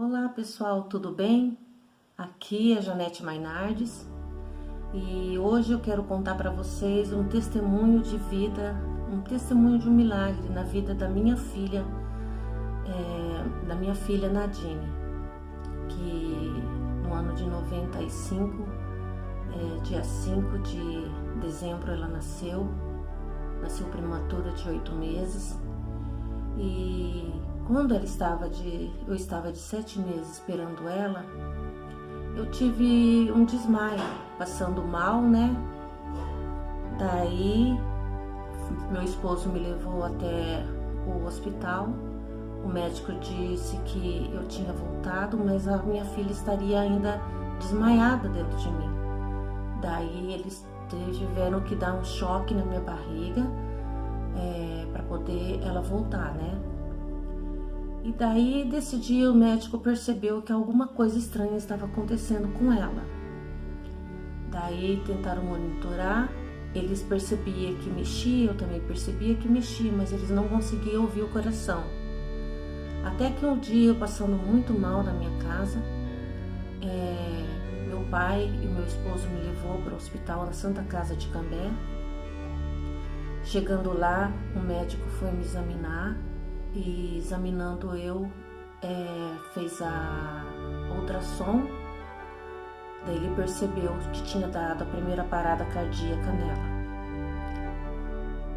Olá pessoal, tudo bem? Aqui é Janete Mainardes e hoje eu quero contar para vocês um testemunho de vida, um testemunho de um milagre na vida da minha filha, Nadine, que no ano de 95, dia 5 de dezembro ela nasceu prematura de 8 meses e quando eu estava de 7 meses esperando ela, eu tive um desmaio, passando mal, né? Daí, meu esposo me levou até o hospital. O médico disse que eu tinha voltado, mas a minha filha estaria ainda desmaiada dentro de mim. Daí, eles tiveram que dar um choque na minha barriga para poder ela voltar, né? E daí, desse dia, o médico percebeu que alguma coisa estranha estava acontecendo com ela. Daí, tentaram monitorar, eles percebiam que mexia, eu também percebia que mexia, mas eles não conseguiam ouvir o coração. Até que um dia, eu passando muito mal na minha casa, meu pai e meu esposo me levou para o hospital na Santa Casa de Cambé. Chegando lá, o médico foi me examinar. E examinando eu, fez a ultrassom, daí ele percebeu que tinha dado a primeira parada cardíaca nela.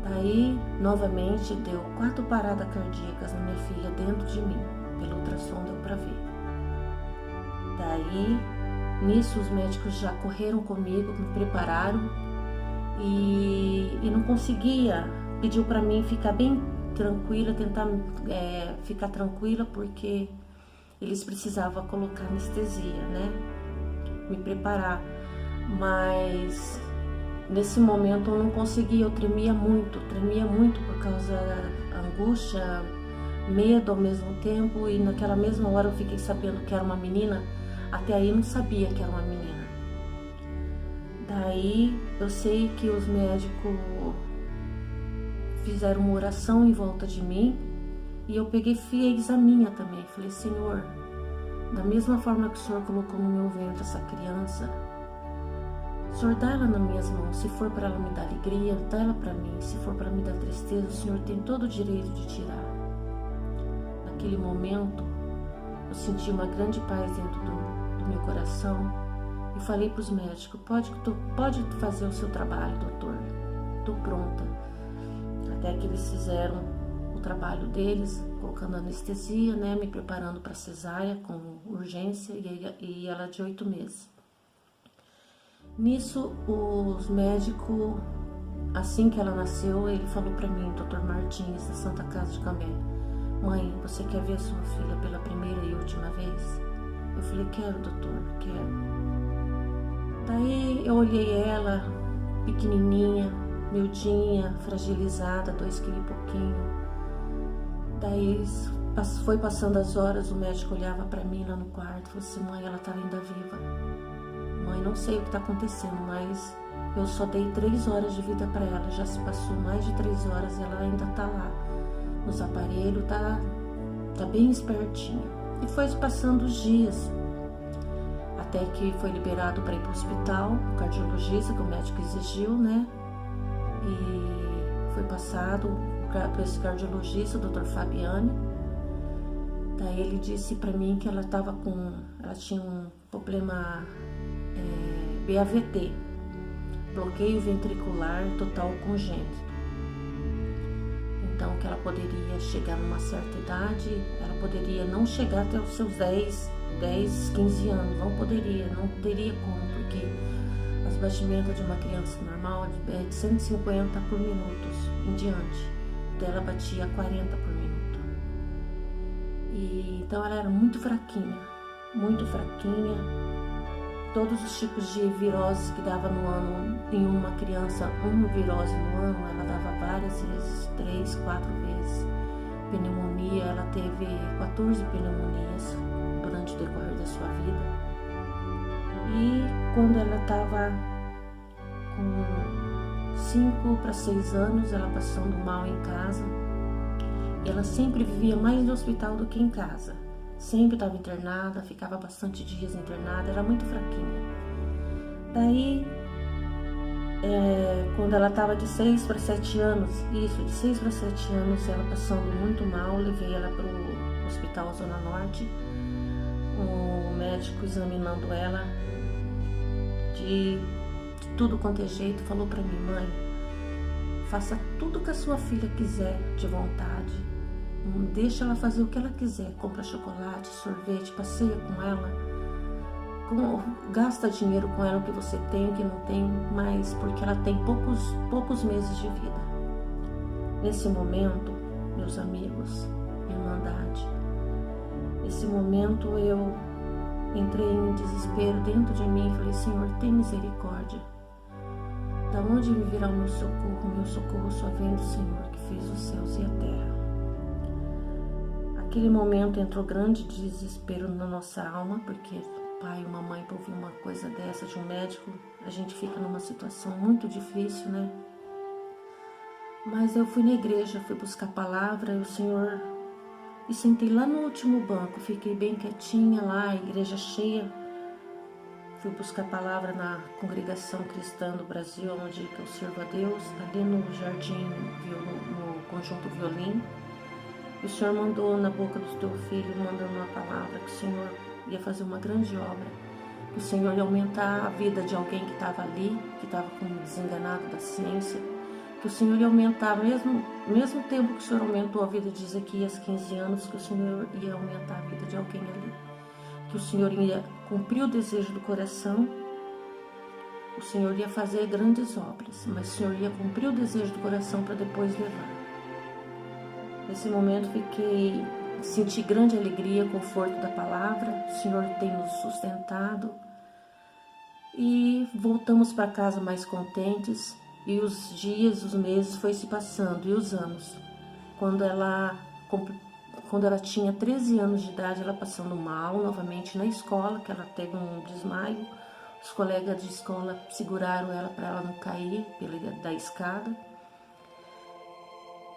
Daí, novamente, deu 4 paradas cardíacas na minha filha dentro de mim, pelo ultrassom deu para ver. Daí, nisso os médicos já correram comigo, me prepararam e não conseguia, pediu para mim ficar bem tranquila, tentar ficar tranquila, porque eles precisavam colocar anestesia, né? Me preparar. Mas nesse momento eu não conseguia, eu tremia muito por causa da angústia, medo ao mesmo tempo, e naquela mesma hora eu fiquei sabendo que era uma menina, até aí eu não sabia que era uma menina. Daí eu sei que os médicos fizeram uma oração em volta de mim e eu fiz a minha também. Falei: Senhor, da mesma forma que o Senhor colocou no meu ventre essa criança, o Senhor dá ela nas minhas mãos. Se for para ela me dar alegria, dá ela para mim. Se for para me dar tristeza, o Senhor tem todo o direito de tirar. Naquele momento, eu senti uma grande paz dentro do meu coração e falei para os médicos: pode fazer o seu trabalho, doutor, estou pronta. Até que eles fizeram o trabalho deles, colocando anestesia, né, me preparando para cesárea com urgência, e ela de 8 meses. Nisso, os médicos, assim que ela nasceu, ele falou para mim, Dr. Martins, da Santa Casa de Cambé: mãe, você quer ver a sua filha pela primeira e última vez? Eu falei: quero, doutor, quero. Daí eu olhei ela, pequenininha, miudinha, fragilizada, 2 quilos e pouquinho. Daí foi passando as horas, o médico olhava para mim lá no quarto e falou assim: mãe, ela tá ainda viva. Mãe, não sei o que tá acontecendo, mas eu só dei 3 horas de vida para ela. Já se passou mais de 3 horas e ela ainda tá lá nos aparelhos, tá bem espertinha. E foi passando os dias, até que foi liberado para ir pro hospital, o cardiologista, que o médico exigiu, né? E foi passado para esse cardiologista, o Dr. Fabiani. Daí ele disse para mim que ela tinha um problema BAVT, bloqueio ventricular total congênito. Então que ela poderia chegar numa certa idade, ela poderia não chegar até os seus 10, 15 anos, não teria como, porque as batimentos de uma criança normal é de 150 por minuto em diante. Dela batia 40 por minuto. E então ela era muito fraquinha. Todos os tipos de viroses que dava no ano, em uma criança, uma virose no ano, ela dava várias vezes, 3, 4 vezes. Pneumonia, ela teve 14 pneumonias durante o decorrer da sua vida. E quando ela estava com 5 para 6 anos, ela passando mal em casa, ela sempre vivia mais no hospital do que em casa. sempre estava internada, ficava bastante dias internada, era muito fraquinha. Daí, quando ela estava de 6 para 7 anos, de 6 para 7 anos, ela passando muito mal, levei ela para o hospital Zona Norte, o médico examinando ela de tudo quanto é jeito, falou para mim: mãe, faça tudo que a sua filha quiser de vontade, deixa ela fazer o que ela quiser, compra chocolate, sorvete, passeia com ela, gasta dinheiro com ela, o que você tem, o que não tem, mas porque ela tem poucos meses de vida. Nesse momento, meus amigos, Irmandade, nesse momento eu entrei em desespero dentro de mim e falei: Senhor, tem misericórdia. Da onde me virá o meu socorro? O meu socorro só vem do Senhor, que fez os céus e a terra. Naquele momento entrou grande desespero na nossa alma, porque pai e uma mãe, para ouvir uma coisa dessa de um médico, a gente fica numa situação muito difícil, né? Mas eu fui na igreja, fui buscar a palavra, e o Senhor... E sentei lá no último banco, fiquei bem quietinha lá, a igreja cheia. Fui buscar a palavra na congregação cristã do Brasil, onde eu sirvo a Deus, ali no Jardim, no Conjunto Violim. E o Senhor mandou na boca do teu filho, mandando uma palavra, que o Senhor ia fazer uma grande obra, que o Senhor ia aumentar a vida de alguém que estava ali, que estava desenganado da ciência, que o Senhor ia aumentar, mesmo tempo que o Senhor aumentou a vida de Ezequias, 15 anos, que o Senhor ia aumentar a vida de alguém ali, que o Senhor ia cumprir o desejo do coração, o Senhor ia fazer grandes obras, mas o Senhor ia cumprir o desejo do coração para depois levar. Nesse momento senti grande alegria, conforto da palavra, o Senhor tem nos sustentado e voltamos para casa mais contentes, e os dias, os meses foi se passando e os anos. Quando ela tinha 13 anos de idade, ela passando mal novamente na escola, que ela teve um desmaio, os colegas de escola seguraram ela para ela não cair da escada.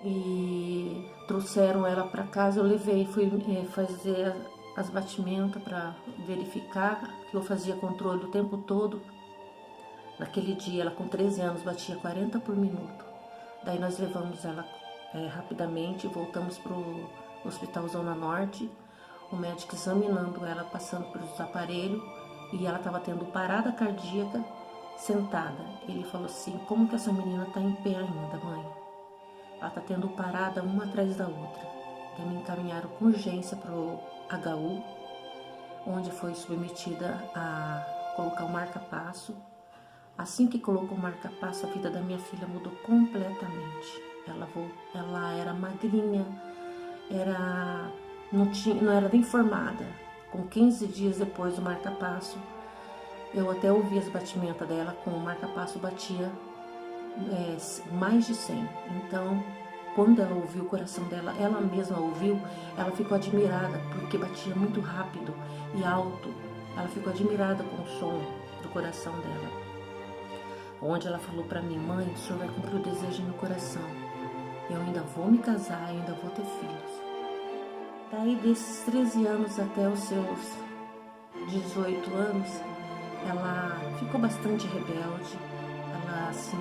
E trouxeram ela para casa, eu levei, fui fazer as batimentas para verificar, que eu fazia controle o tempo todo. Naquele dia, ela com 13 anos batia 40 por minuto. Daí nós levamos ela rapidamente, voltamos para o Hospital Zona Norte, o médico examinando ela, passando pelos aparelhos, e ela estava tendo parada cardíaca sentada. Ele falou assim: como que essa menina está em pé ainda, mãe? Ela está tendo parada uma atrás da outra. Daí me encaminharam com urgência para o HU, onde foi submetida a colocar o marca-passo. Assim que colocou o marca-passo, a vida da minha filha mudou completamente. Ela era magrinha, não era nem formada. Com 15 dias depois do marca-passo, eu até ouvi as batimentas dela, com o marca-passo batia mais de 100. Então, quando ela ouviu o coração dela, ela mesma ouviu, ela ficou admirada, porque batia muito rápido e alto. Ela ficou admirada com o som do coração dela. Onde ela falou para mim: mãe, o Senhor vai cumprir o desejo no meu coração. Eu ainda vou me casar, eu ainda vou ter filhos. Daí, desses 13 anos até os seus 18 anos, ela ficou bastante rebelde. Ela, assim,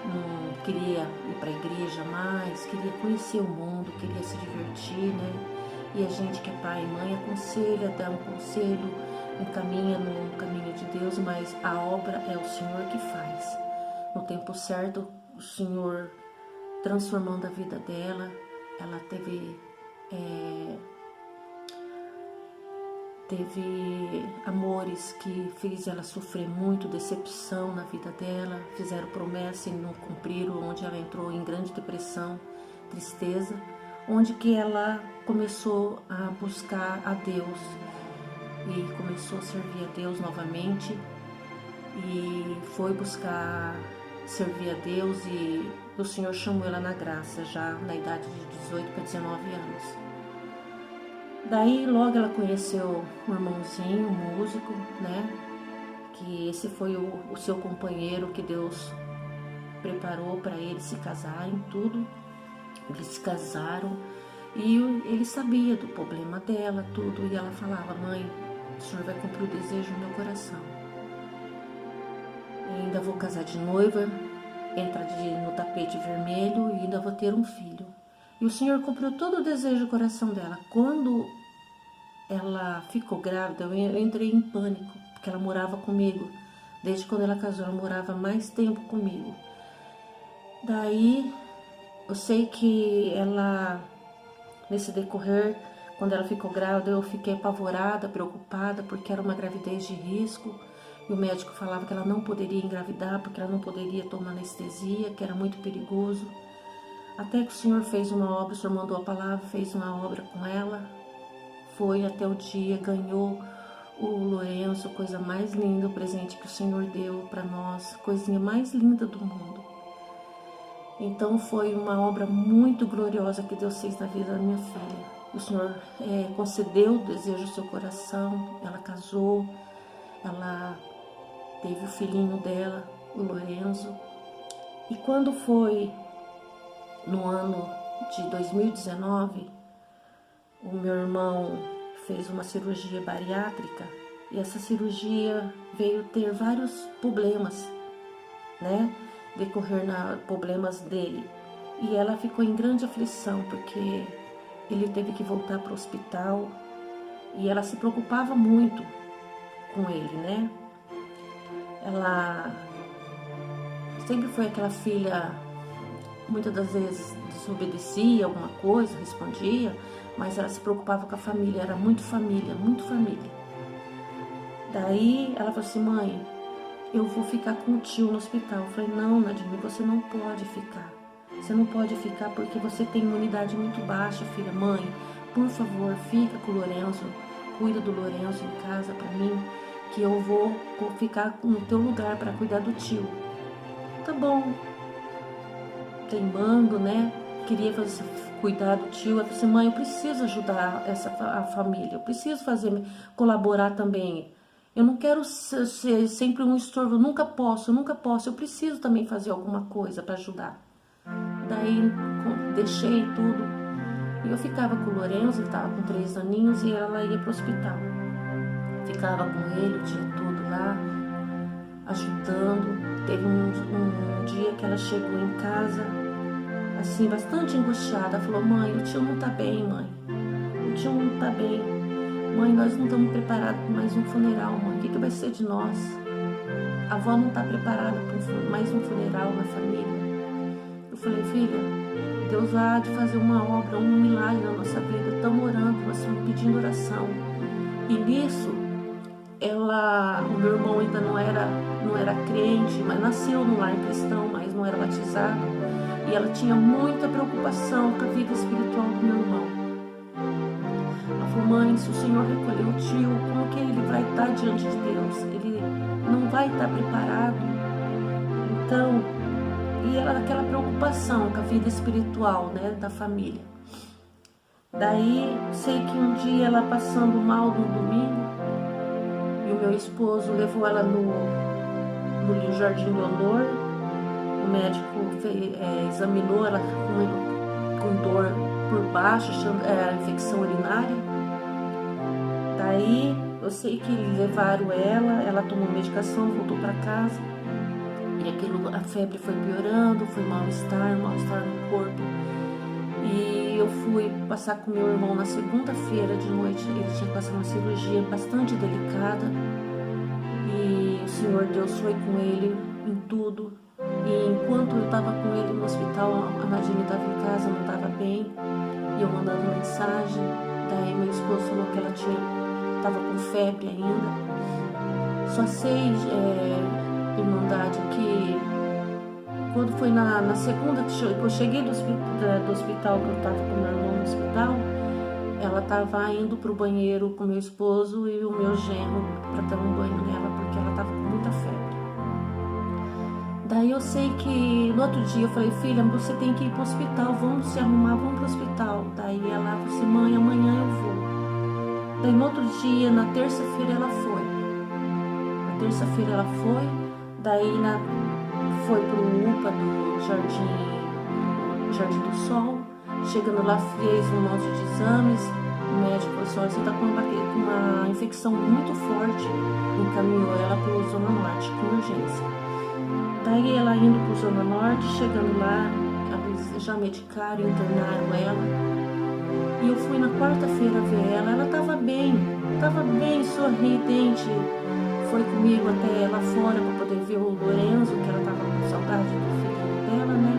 não queria ir para a igreja mais, queria conhecer o mundo, queria se divertir, né? E a gente que é pai e mãe aconselha, dá um conselho, encaminha no caminho de Deus, mas a obra é o Senhor que faz. No tempo certo, o Senhor transformando a vida dela, ela teve amores que fez ela sofrer muito, decepção na vida dela, fizeram promessa e não cumpriram, onde ela entrou em grande depressão, tristeza, onde que ela começou a buscar a Deus e começou a servir a Deus novamente, e foi buscar servir a Deus, e o Senhor chamou ela na graça, já na idade de 18 para 19 anos. Daí logo ela conheceu um irmãozinho, um músico, né? Que esse foi o seu companheiro que Deus preparou para eles se casarem, tudo. Eles se casaram E ele sabia do problema dela, tudo, e ela falava: mãe, o senhor vai cumprir o desejo do meu coração. E ainda vou casar de noiva, entrar no tapete vermelho e ainda vou ter um filho. E o senhor cumpriu todo o desejo do coração dela. Quando ela ficou grávida, eu entrei em pânico, porque ela morava comigo. Desde quando ela casou, ela morava mais tempo comigo. Daí, eu sei que ela, nesse decorrer, quando ela ficou grávida, eu fiquei apavorada, preocupada, porque era uma gravidez de risco. E o médico falava que ela não poderia engravidar, porque ela não poderia tomar anestesia, que era muito perigoso. Até que o Senhor fez uma obra, o Senhor mandou a palavra, fez uma obra com ela. Foi até o dia, ganhou o Lourenço, coisa mais linda, o presente que o Senhor deu para nós, coisinha mais linda do mundo. Então foi uma obra muito gloriosa que Deus fez na vida da minha filha. O Senhor concedeu o desejo do seu coração, ela casou, ela teve o filhinho dela, o Lourenço. E quando foi no ano de 2019, o meu irmão fez uma cirurgia bariátrica e essa cirurgia veio ter vários problemas, né? Decorrer problemas dele. E ela ficou em grande aflição porque ele teve que voltar para o hospital e ela se preocupava muito com ele, né? Ela sempre foi aquela filha, muitas das vezes desobedecia alguma coisa, respondia, mas ela se preocupava com a família, era muito família, muito família. Daí ela falou assim: mãe, eu vou ficar com o tio no hospital. Eu falei: não, Nadine, você não pode ficar. Você não pode ficar porque você tem imunidade muito baixa, filha. Mãe, por favor, fica com o Lourenço, cuida do Lourenço em casa para mim, que eu vou ficar no teu lugar para cuidar do tio. Tá bom. Teimando, né? Queria cuidar do tio. Eu falei assim: mãe, eu preciso ajudar a família, eu preciso colaborar também. Eu não quero ser sempre um estorvo, eu nunca posso, eu preciso também fazer alguma coisa para ajudar. Daí deixei tudo e eu ficava com o Lourenço, ele estava com 3 aninhos e ela ia para o hospital. Ficava com ele o dia todo lá, ajudando. Teve um dia que ela chegou em casa, assim, bastante angustiada. Falou: mãe, o tio não tá bem, mãe. O tio não tá bem. Mãe, nós não estamos preparados para mais um funeral, mãe. O que vai ser de nós? A avó não está preparada para mais um funeral na família. Eu falei: filha, Deus há de fazer uma obra, um milagre na nossa vida. Estamos orando, nós estamos pedindo oração. E nisso, o meu irmão ainda não era crente, mas nasceu no lar cristão, mas não era batizado. E ela tinha muita preocupação com a vida espiritual do meu irmão. Ela falou: mãe, se o Senhor recolheu o tio, como que ele vai estar diante de Deus? Ele não vai estar preparado. Então, e ela aquela preocupação com a vida espiritual, né, da família. Daí, sei que um dia ela passando mal no domingo, e o meu esposo levou ela no Jardim do Honor. O médico examinou ela com dor por baixo, infecção urinária. Daí eu sei que levaram ela tomou medicação, voltou para casa. E a febre foi piorando, foi mal-estar no corpo. E eu fui passar com meu irmão na segunda-feira de noite. Ele tinha que passar uma cirurgia bastante delicada. E o Senhor Deus foi com ele em tudo. E enquanto eu estava com ele no hospital, a Nadine estava em casa, não estava bem. E eu mandando mensagem. Daí meu esposo falou que ela estava com febre ainda. Só sei, irmandade, que quando foi na segunda que eu cheguei do hospital, que eu estava com meu irmão no hospital, ela estava indo para o banheiro com meu esposo e o meu genro para dar um banho nela, porque ela estava com muita febre. Daí eu sei que no outro dia eu falei: filha, você tem que ir para o hospital, vamos se arrumar, vamos para o hospital. Daí ela falou assim: mãe, amanhã eu vou. Daí no outro dia, na terça-feira ela foi. Na terça-feira ela foi, daí foi pro UPA do Jardim do Sol. Chegando lá, fez um monte de exames. O médico falou assim: olha, você está com uma infecção muito forte. Encaminhou ela para o Zona Norte com urgência. Daí ela indo para o Zona Norte, chegando lá, eles já medicaram, internaram ela. E eu fui na quarta-feira ver ela. Ela estava bem, sorridente. Foi comigo até lá fora para poder ver o Lorenzo, que ela estava com saudade do filho dela, né?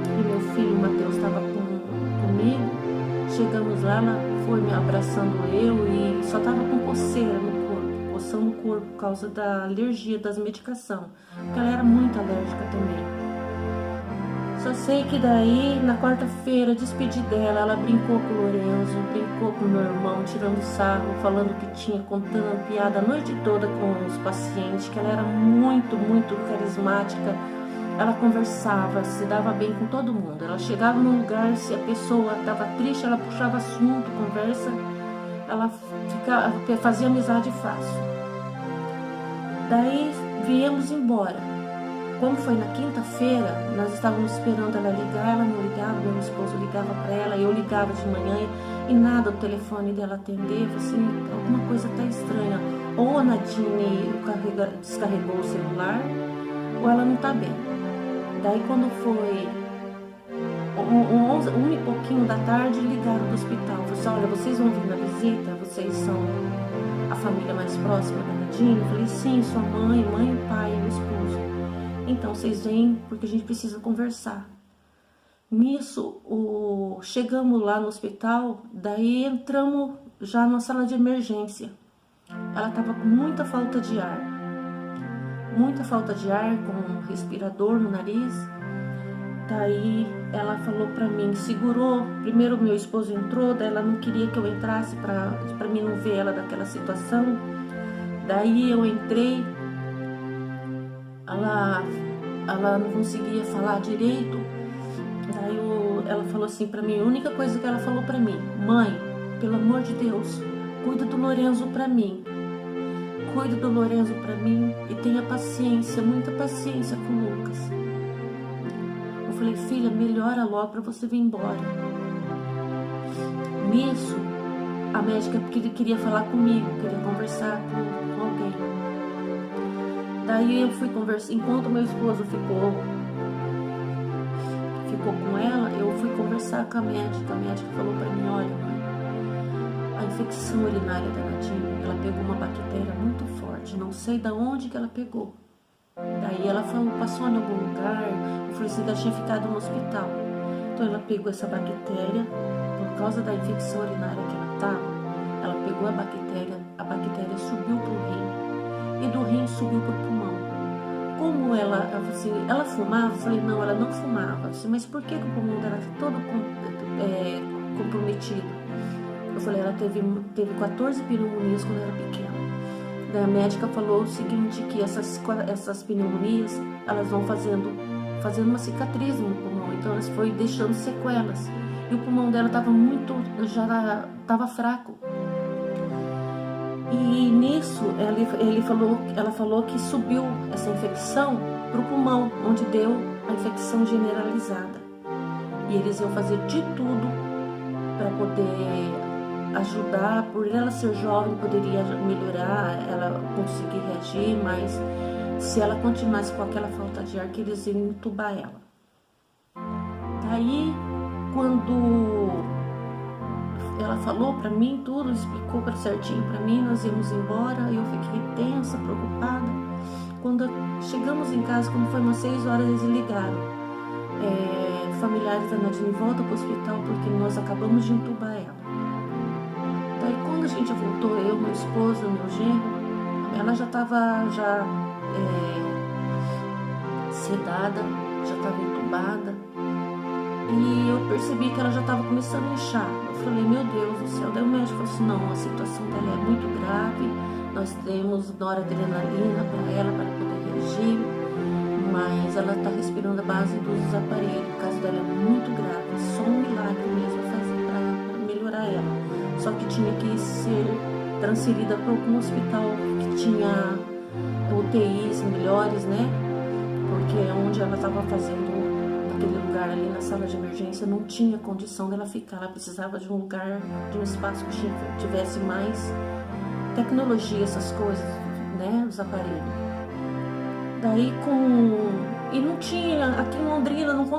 E meu filho, o Matheus, estava comigo. Chegamos lá, ela foi me abraçando eu e só estava com coceira no corpo, coçando o corpo por causa da alergia das medicações, porque ela era muito alérgica também. Só sei que daí, na quarta-feira, despedi dela, ela brincou com o Lorenzo, brincou com o meu irmão, tirando sarro, falando que tinha, contando piada a noite toda com os pacientes, que ela era muito, muito carismática. Ela conversava, se dava bem com todo mundo. Ela chegava num lugar, se a pessoa estava triste, ela puxava assunto, conversa, ela fazia amizade fácil. Daí viemos embora. Como foi na quinta-feira, nós estávamos esperando ela ligar, ela não ligava, meu esposo ligava para ela, eu ligava de manhã e nada, o telefone dela atender, assim, alguma coisa tá estranha. Ou a Nadine descarregou o celular, ou ela não tá bem. Daí quando foi 1 e pouquinho da tarde, ligaram do hospital. Falaram assim: olha, vocês vão vir na visita? Vocês são a família mais próxima da Nadine? Eu falei: sim, sua mãe, o pai e o esposo. Então vocês vêm porque a gente precisa conversar. Nisso, chegamos lá no hospital, daí entramos já na sala de emergência. Ela estava com muita falta de ar, com um respirador no nariz. Daí ela falou pra mim, segurou. Primeiro meu esposo entrou, daí ela não queria que eu entrasse pra mim não ver ela daquela situação. Daí eu entrei, ela não conseguia falar direito. Daí ela falou assim pra mim, a única coisa que ela falou pra mim: mãe, pelo amor de Deus, cuida do Lorenzo pra mim. Cuide do Lorenzo pra mim e tenha paciência, muita paciência com o Lucas. Eu falei: filha, melhora logo pra você vir embora. Nisso, a médica queria falar comigo, queria conversar com alguém. Daí eu fui conversar, enquanto meu esposo ficou com ela, eu fui conversar com a médica. A médica falou pra mim: olha, mãe, a infecção urinária da Nadine, ela pegou uma bactéria muito forte, não sei de onde que ela pegou. Daí ela falou: passou em algum lugar? Eu falei assim: ela tinha ficado no hospital. Então ela pegou essa bactéria, por causa da infecção urinária que ela estava, ela pegou a bactéria subiu pro rim, e do rim subiu pro pulmão. Como ela fumava? Eu falei: não, ela não fumava. Eu falei: mas por que o pulmão dela está todo comprometido? Eu falei: ela teve 14 pneumonias quando era pequena. Daí a médica falou o seguinte, que essas pneumonias, elas vão fazendo uma cicatriz no pulmão, então elas foram deixando sequelas. E o pulmão dela já estava fraco. E nisso ela falou que subiu essa infecção para o pulmão, onde deu a infecção generalizada. E eles iam fazer de tudo para poder ajudar. Por ela ser jovem, poderia melhorar, ela conseguir reagir, mas se ela continuasse com aquela falta de ar, que eles iam entubar ela. Daí, quando ela falou pra mim tudo, explicou certinho pra mim, nós íamos embora, eu fiquei tensa, preocupada. Quando chegamos em casa, quando foi umas 6 horas, eles ligaram. Familiares da Nadine, volta pro hospital porque nós acabamos de entubar ela. Daí quando a gente voltou, eu, meu esposo, meu genro, ela já estava sedada, já estava entubada. E eu percebi que ela já estava começando a inchar. Eu falei: meu Deus do céu. Daí o médico falou assim: não, a situação dela é muito grave, nós temos noradrenalina para ela, para poder reagir, mas ela está respirando a base dos aparelhos, o caso dela é muito grave, só um milagre mesmo fazer para melhorar ela. Só que tinha que ser transferida para algum hospital que tinha UTIs melhores, né? Porque onde ela estava fazendo aquele lugar ali na sala de emergência não tinha condição dela ficar, ela precisava de um lugar, de um espaço que tivesse mais tecnologia, essas coisas, né, os aparelhos. Daí e não tinha, aqui em Londrina nós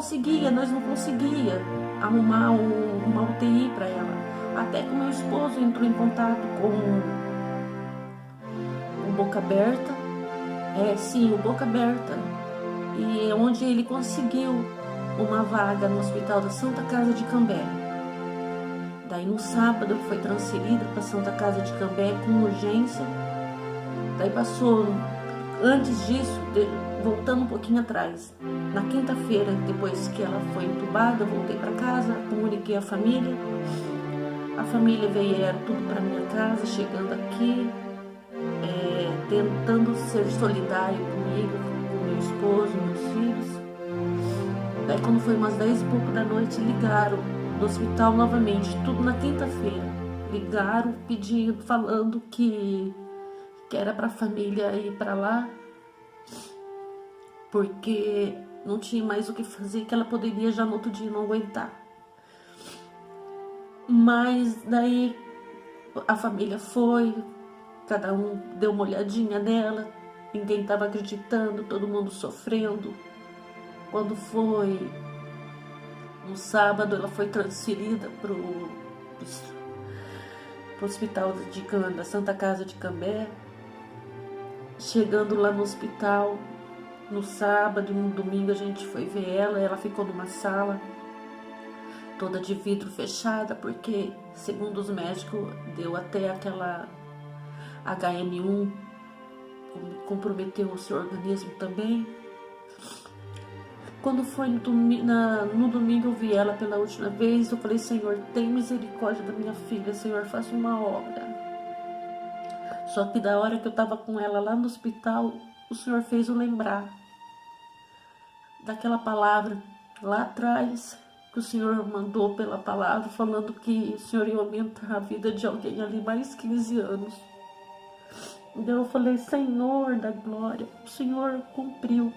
não conseguia arrumar uma UTI para ela. Até que o meu esposo entrou em contato com o Boca Aberta, o Boca Aberta, e onde ele conseguiu uma vaga no Hospital da Santa Casa de Cambé. Daí no sábado foi transferida para a Santa Casa de Cambé com urgência. Daí passou, antes disso, voltando um pouquinho atrás, na quinta-feira, depois que ela foi entubada, eu voltei para casa, comuniquei a família. A família vieram tudo para minha casa, chegando aqui, tentando ser solidário comigo, com meu esposo, meus filhos. Daí quando foi umas 10 e pouco da noite, ligaram do hospital novamente, tudo na quinta-feira. Ligaram pedindo, falando que era para a família ir para lá, porque não tinha mais o que fazer, que ela poderia já no outro dia não aguentar. Mas daí a família foi, cada um deu uma olhadinha nela, ninguém estava acreditando, todo mundo sofrendo. Quando foi no sábado, ela foi transferida para o hospital da Santa Casa de Cambé. Chegando lá no hospital, no sábado e no domingo a gente foi ver ela ficou numa sala toda de vidro fechada, porque, segundo os médicos, deu até aquela HN1, comprometeu o seu organismo também. Quando foi no domingo eu vi ela pela última vez, eu falei: Senhor, tem misericórdia da minha filha, Senhor, faça uma obra. Só que da hora que eu estava com ela lá no hospital, o Senhor fez eu lembrar daquela palavra lá atrás, que o Senhor mandou pela palavra, falando que o Senhor ia aumentar a vida de alguém ali mais 15 anos. Então eu falei: Senhor da glória, o Senhor cumpriu.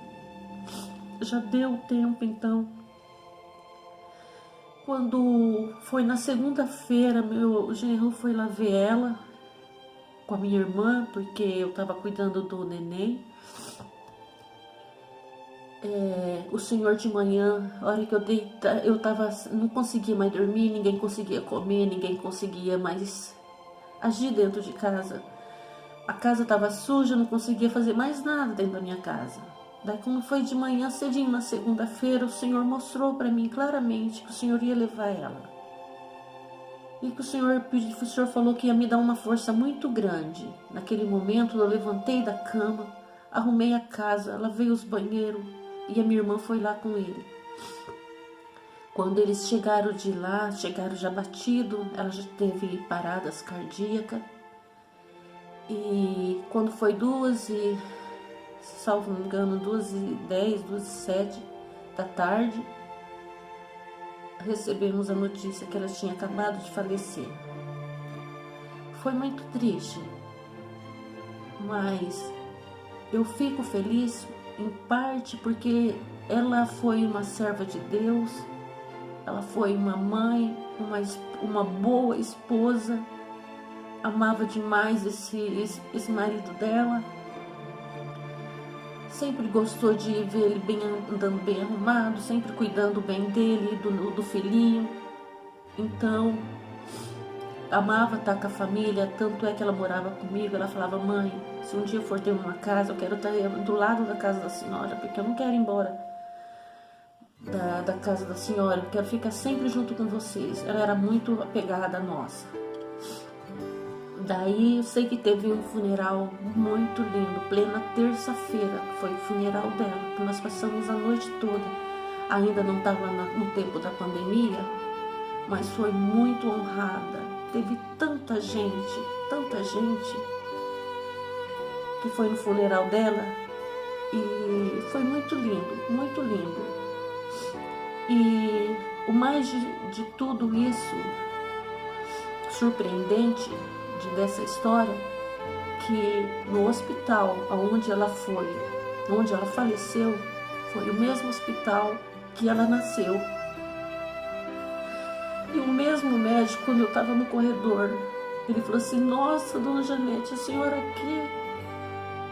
Já deu tempo, então. Quando foi na segunda-feira, meu genro foi lá ver ela com a minha irmã, porque eu estava cuidando do neném. O Senhor de manhã, a hora que eu não conseguia mais dormir, ninguém conseguia comer, ninguém conseguia mais agir dentro de casa. A casa estava suja, não conseguia fazer mais nada dentro da minha casa. Daí, quando foi de manhã cedinho na segunda-feira, o Senhor mostrou para mim claramente que o Senhor ia levar ela. E que o Senhor falou que ia me dar uma força muito grande. Naquele momento, eu levantei da cama, arrumei a casa, lavei os banheiros e a minha irmã foi lá com ele. Quando eles chegaram de lá, chegaram já batido, ela já teve paradas cardíacas. E quando foi 2h, salvo me engano, 2h10, 2h07 da tarde, recebemos a notícia que ela tinha acabado de falecer. Foi muito triste, mas eu fico feliz em parte porque ela foi uma serva de Deus, ela foi uma mãe, uma boa esposa, amava demais esse marido dela, sempre gostou de ver ele andando bem arrumado, sempre cuidando bem dele, do filhinho. Então, amava estar com a família, tanto é que ela morava comigo. Ela falava: mãe, se um dia for ter uma casa, eu quero estar do lado da casa da senhora, porque eu não quero ir embora da casa da senhora, eu quero ficar sempre junto com vocês. Ela era muito apegada a nós. Daí eu sei que teve um funeral muito lindo, plena terça-feira, que foi o funeral dela, que nós passamos a noite toda. Ainda não estava no tempo da pandemia, mas foi muito honrada. Teve tanta gente que foi no funeral dela, e foi muito lindo, muito lindo. E o mais de tudo isso, surpreendente dessa história, que no hospital onde ela faleceu, foi o mesmo hospital que ela nasceu. E o mesmo médico, quando eu estava no corredor, ele falou assim: nossa, dona Janete, a senhora aqui?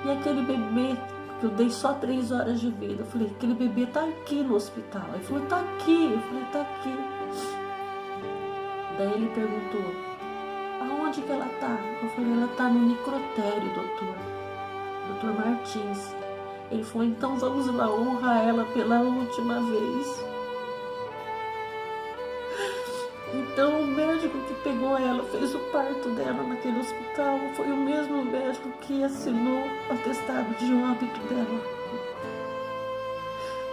E aquele bebê, que eu dei só 3 horas de vida. Eu falei: aquele bebê tá aqui no hospital. Ele falou: tá aqui. Eu falei: tá aqui. Daí ele perguntou: aonde que ela tá? Eu falei: ela tá no necrotério, doutor Martins. Ele falou: então vamos lá honrar ela pela última vez. Então o médico que pegou ela, fez o parto dela naquele hospital, foi o mesmo médico que assinou o atestado de óbito dela.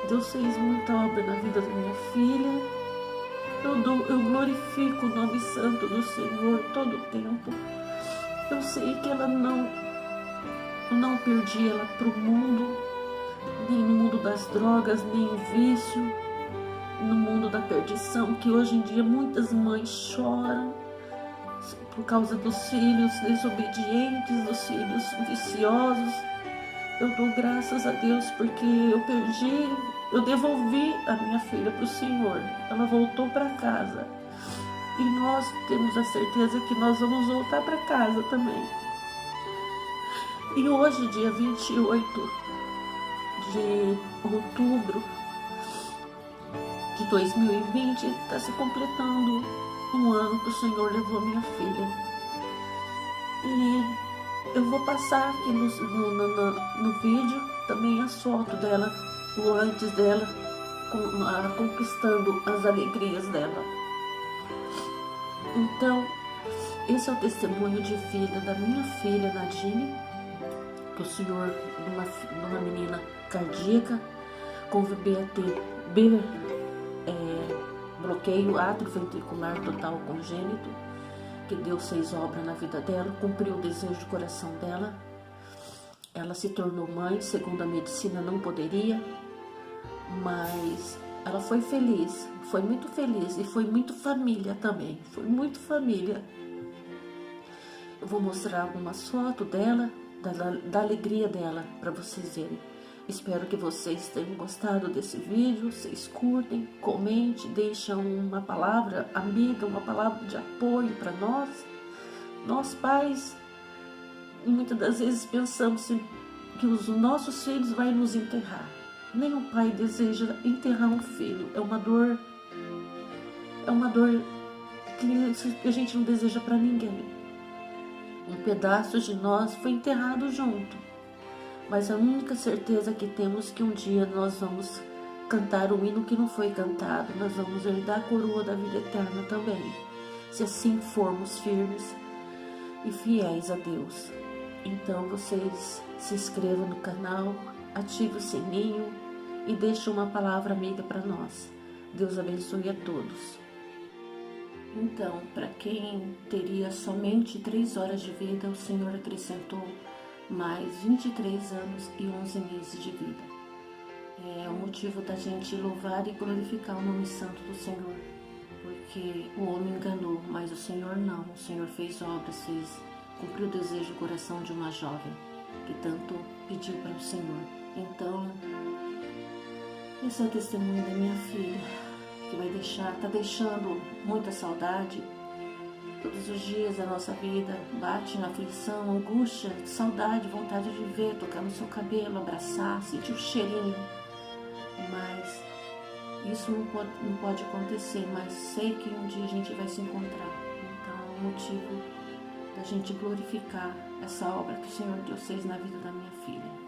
Deus fez muita obra na vida da minha filha. Eu glorifico o nome santo do Senhor todo o tempo. Eu sei que ela não perdi ela para o mundo, nem no mundo das drogas, nem o vício, no mundo da perdição, que hoje em dia muitas mães choram por causa dos filhos desobedientes, dos filhos viciosos. Eu dou graças a Deus porque eu devolvi a minha filha para o Senhor. Ela voltou para casa. E nós temos a certeza que nós vamos voltar para casa também. E hoje, dia 28 de outubro de 2020, está se completando um ano que o Senhor levou minha filha. E eu vou passar aqui no vídeo também as fotos dela, o antes dela, conquistando as alegrias dela. Então, esse é o testemunho de vida da minha filha Nadine, que o Senhor, numa menina cardíaca, com VBAT, bloqueio atrioventricular total congênito, que Deus fez obra na vida dela, cumpriu o desejo do coração dela. Ela se tornou mãe, segundo a medicina não poderia, mas ela foi feliz, foi muito feliz e foi muito família também, foi muito família. Eu vou mostrar algumas fotos dela, da alegria dela, para vocês verem. Espero que vocês tenham gostado desse vídeo, vocês curtem, comentem, deixam uma palavra amiga, uma palavra de apoio para nós. Nós pais, muitas das vezes pensamos que os nossos filhos vão nos enterrar. Nenhum pai deseja enterrar um filho, é uma dor que a gente não deseja para ninguém. Um pedaço de nós foi enterrado junto. Mas a única certeza que temos é que um dia nós vamos cantar o hino que não foi cantado. Nós vamos herdar a coroa da vida eterna também, se assim formos firmes e fiéis a Deus. Então vocês se inscrevam no canal, ative o sininho e deixe uma palavra amiga para nós. Deus abençoe a todos. Então, para quem teria somente 3 horas de vida, o Senhor acrescentou mais 23 anos e 11 meses de vida. É o motivo da gente louvar e glorificar o nome santo do Senhor, porque o homem enganou, mas o Senhor não. O Senhor fez obras, cumpriu o desejo do coração de uma jovem que tanto pediu para o Senhor. Então, esse é o testemunho da minha filha, que está deixando muita saudade. Todos os dias da nossa vida bate na aflição, angústia, saudade, vontade de ver, tocar no seu cabelo, abraçar, sentir o cheirinho. Mas isso não pode acontecer, mas sei que um dia a gente vai se encontrar. Então é o motivo da gente glorificar essa obra que o Senhor Deus fez na vida da minha filha.